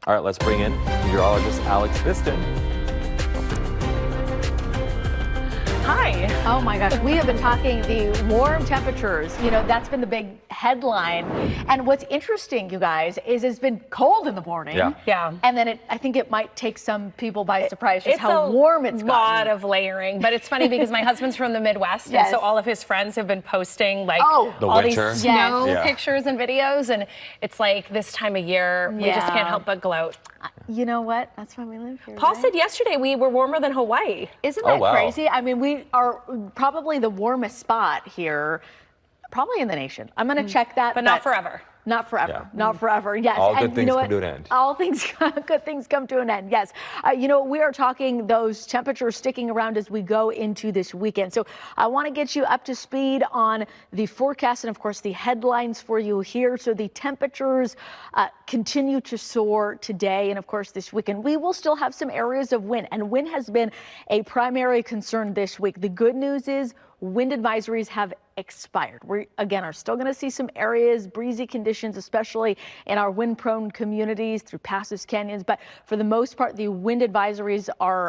All right, let's bring in meteorologist Alex Biston. Hi. Oh my gosh, we have been talking the warm temperatures. You know, that's been the big headline. And what's interesting, you guys, is it's been cold in the morning. Yeah. And then I think it might take some people by surprise just how warm it's gotten. It's a lot of layering, but it's funny because my husband's from the Midwest, and so all of his friends have been posting like all these snow pictures and videos, and it's like this time of year, we just can't help but gloat. You know what? That's why we live here. Paul said yesterday we were warmer than Hawaii. Isn't that crazy? I mean, we are probably the warmest spot here, probably in the nation. I'm going to check that. But not forever. Not forever. Not forever. Yes. All good things come to an end. All good things come to an end. Yes. You know, we are talking those temperatures sticking around as we go into this weekend. So I want to get you up to speed on the forecast and, of course, the headlines for you here. So the temperatures continue to soar today. And, of course, this weekend, we will still have some areas of wind. And wind has been a primary concern this week. The good news is wind advisories have expired. We, again, are still going to see some areas, breezy conditions, especially in our wind-prone communities through passes, canyons. But for the most part, the wind advisories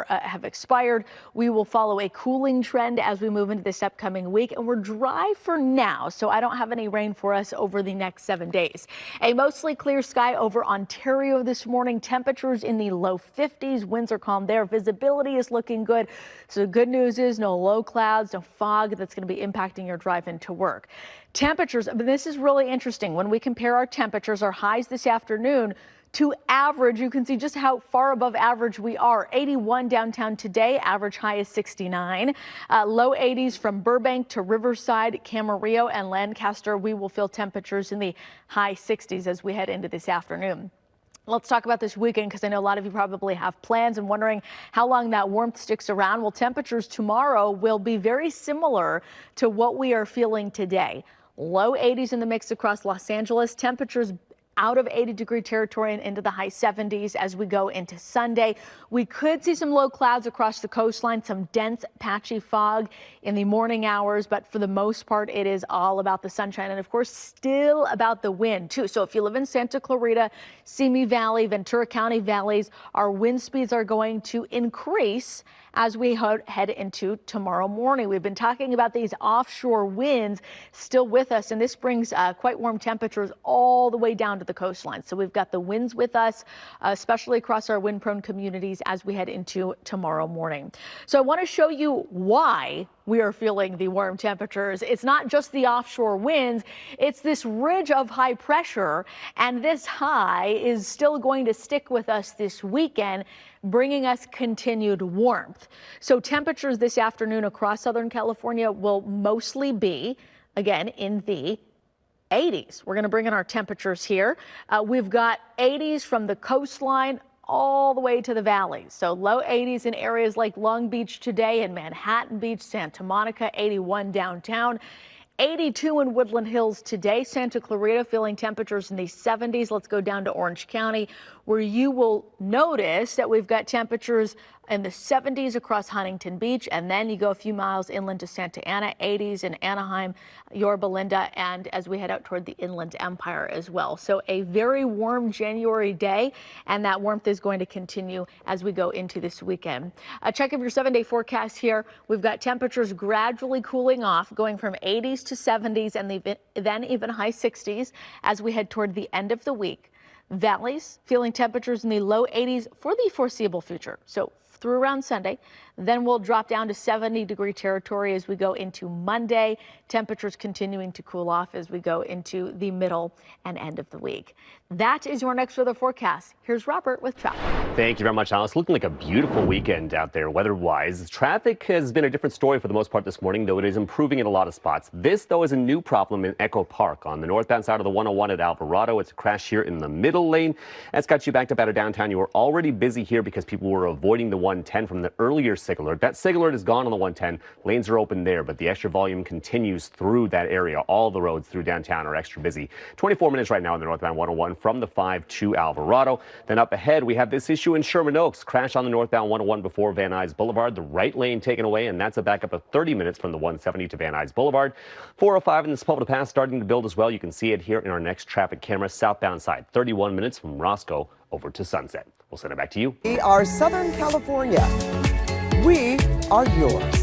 have expired. We will follow a cooling trend as we move into this upcoming week, and we're dry for now, so I don't have any rain for us over the next 7 days. A mostly clear sky over Ontario this morning. Temperatures in the low 50s. Winds are calm there. Visibility is looking good. So the good news is no low clouds, no fog that's going to be impacting your drive into work. Temperatures, but this is really interesting. When we compare our temperatures, our highs this afternoon to average, you can see just how far above average we are. 81 downtown today, average high is 69. Low 80s from Burbank to Riverside, Camarillo, and Lancaster. We will feel temperatures in the high 60s as we head into this afternoon. Let's talk about this weekend because I know a lot of you probably have plans and wondering how long that warmth sticks around. Well, temperatures tomorrow will be very similar to what we are feeling today. Low 80s in the mix across Los Angeles. Temperatures out of 80-degree territory and into the high 70s as we go into Sunday. We could see some low clouds across the coastline, some dense, patchy fog in the morning hours, but for the most part, it is all about the sunshine and, of course, still about the wind, too. So if you live in Santa Clarita, Simi Valley, Ventura County valleys, our wind speeds are going to increase as we head into tomorrow morning. We've been talking about these offshore winds still with us, and this brings quite warm temperatures all the way down to the coastline. So we've got the winds with us, especially across our wind-prone communities as we head into tomorrow morning. So I want to show you why we are feeling the warm temperatures. It's not just the offshore winds, it's this ridge of high pressure, and this high is still going to stick with us this weekend, bringing us continued warmth. So temperatures this afternoon across Southern California will mostly be, again, in the 80s. We're going to bring in our temperatures here. We've got 80s from the coastline all the way to the valleys. So low 80s in areas like Long Beach today and Manhattan Beach, Santa Monica, 81 downtown. 82 in Woodland Hills today. Santa Clarita feeling temperatures in the 70s. Let's go down to Orange County, where you will notice that we've got temperatures in the 70s across Huntington Beach, and then you go a few miles inland to Santa Ana, 80s in Anaheim, Yorba Linda, and as we head out toward the Inland Empire as well. So a very warm January day, and that warmth is going to continue as we go into this weekend. A check of your 7-day forecast here. We've got temperatures gradually cooling off, going from 80s to 70s and then even high 60s as we head toward the end of the week. Valleys feeling temperatures in the low 80s for the foreseeable future. So through around Sunday, then we'll drop down to 70-degree territory as we go into Monday. Temperatures continuing to cool off as we go into the middle and end of the week. That is your next weather forecast. Here's Robert with traffic. Thank you very much, Alice. Looking like a beautiful weekend out there weather-wise. Traffic has been a different story for the most part this morning, though it is improving in a lot of spots. This, though, is a new problem in Echo Park. On the northbound side of the 101 at Alvarado, it's a crash here in the middle lane. That's got you backed up out of downtown. You were already busy here because people were avoiding the 110 from the earlier signal alert. That signal alert is gone on the 110. Lanes are open there, but the extra volume continues through that area. All the roads through downtown are extra busy. 24 minutes right now on the northbound 101 from the 5 to Alvarado. Then up ahead, we have this issue in Sherman Oaks. Crash on the northbound 101 before Van Nuys Boulevard. The right lane taken away, and that's a backup of 30 minutes from the 170 to Van Nuys Boulevard. 405 in the Sepulveda Pass starting to build as well. You can see it here in our next traffic camera, southbound side. 31 minutes from Roscoe over to Sunset. We'll send it back to you. We are Southern California. We are yours.